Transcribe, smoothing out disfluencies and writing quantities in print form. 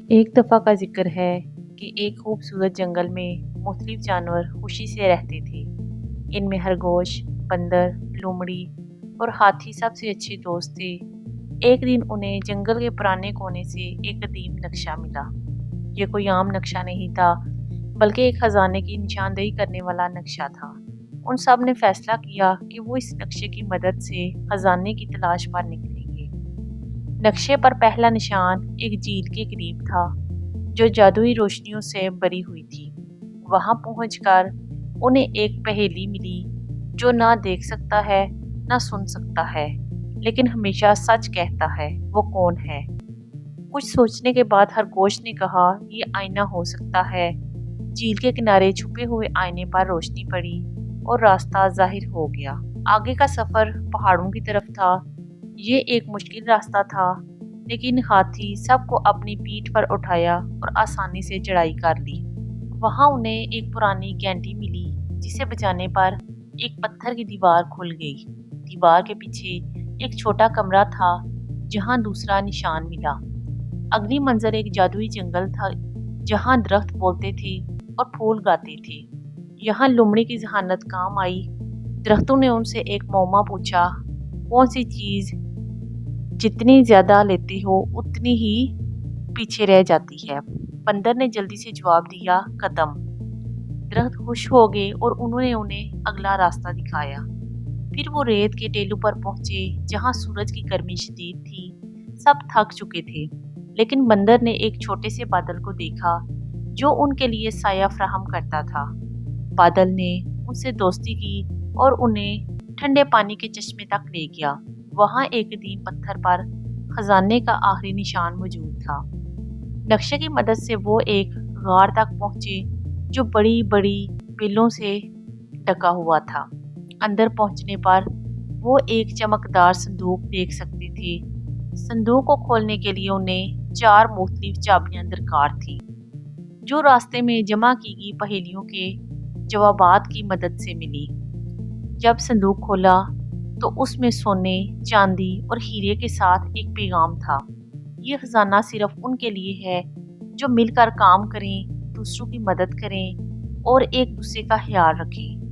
ایک دفعہ کا ذکر ہے کہ ایک خوبصورت جنگل میں مختلف جانور خوشی سے رہتے تھے۔ ان میں خرگوش، بندر، لومڑی اور ہاتھی سب سے اچھے دوست تھے۔ ایک دن انہیں جنگل کے پرانے کونے سے ایک قدیم نقشہ ملا۔ یہ کوئی عام نقشہ نہیں تھا، بلکہ ایک خزانے کی نشاندہی کرنے والا نقشہ تھا۔ ان سب نے فیصلہ کیا کہ وہ اس نقشے کی مدد سے خزانے کی تلاش پر نکلیں گے۔ نقشے پر پہلا نشان ایک جھیل کے قریب تھا جو جادوئی روشنیوں سے بھری ہوئی تھی۔ وہاں پہنچ کر انہیں ایک پہیلی ملی جو نہ دیکھ سکتا ہے نہ سن سکتا ہے، لیکن ہمیشہ سچ کہتا ہے۔ وہ کون ہے؟ کچھ سوچنے کے بعد خرگوش نے کہا، یہ آئینہ ہو سکتا ہے۔ جھیل کے کنارے چھپے ہوئے آئینے پر روشنی پڑی اور راستہ ظاہر ہو گیا۔ آگے کا سفر پہاڑوں کی طرف تھا۔ یہ ایک مشکل راستہ تھا، لیکن ہاتھی سب کو اپنی پیٹھ پر اٹھایا اور آسانی سے چڑھائی کر لی۔ وہاں انہیں ایک پرانی گھنٹی ملی جسے بجانے پر ایک پتھر کی دیوار کھل گئی۔ دیوار کے پیچھے ایک چھوٹا کمرہ تھا جہاں دوسرا نشان ملا۔ اگلی منظر ایک جادوئی جنگل تھا جہاں درخت بولتے تھے اور پھول گاتے تھے۔ یہاں لومڑی کی ذہانت کام آئی۔ درختوں نے ان سے ایک معمہ پوچھا، کون سی چیز جتنی زیادہ لیتی ہو اتنی ہی پیچھے رہ جاتی ہے؟ بندر نے جلدی سے جواب دیا، قدم۔ درخت خوش ہو گئے اور انہوں نے انہیں اگلا راستہ دکھایا۔ پھر وہ ریت کے ٹیلوں پر پہنچے جہاں سورج کی گرمی شدید تھی۔ سب تھک چکے تھے، لیکن بندر نے ایک چھوٹے سے بادل کو دیکھا جو ان کے لیے سایہ فراہم کرتا تھا۔ بادل نے ان سے دوستی کی اور انہیں ٹھنڈے پانی کے چشمے تک لے گیا۔ وہاں ایک قدیم پتھر پر خزانے کا آخری نشان موجود تھا۔ نقشے کی مدد سے وہ ایک غار تک پہنچے جو بڑی بڑی بیلوں سے ڈھکا ہوا تھا۔ اندر پہنچنے پر وہ ایک چمکدار صندوق دیکھ سکتے تھے۔ صندوق کو کھولنے کے لیے انہیں 4 مختلف چابیاں درکار تھیں جو راستے میں جمع کی گئی پہیلیوں کے جوابات کی مدد سے ملی۔ جب صندوق کھولا تو اس میں سونے، چاندی اور ہیرے کے ساتھ ایک پیغام تھا۔ یہ خزانہ صرف ان کے لیے ہے جو مل کر کام کریں، دوسروں کی مدد کریں اور ایک دوسرے کا خیال رکھیں۔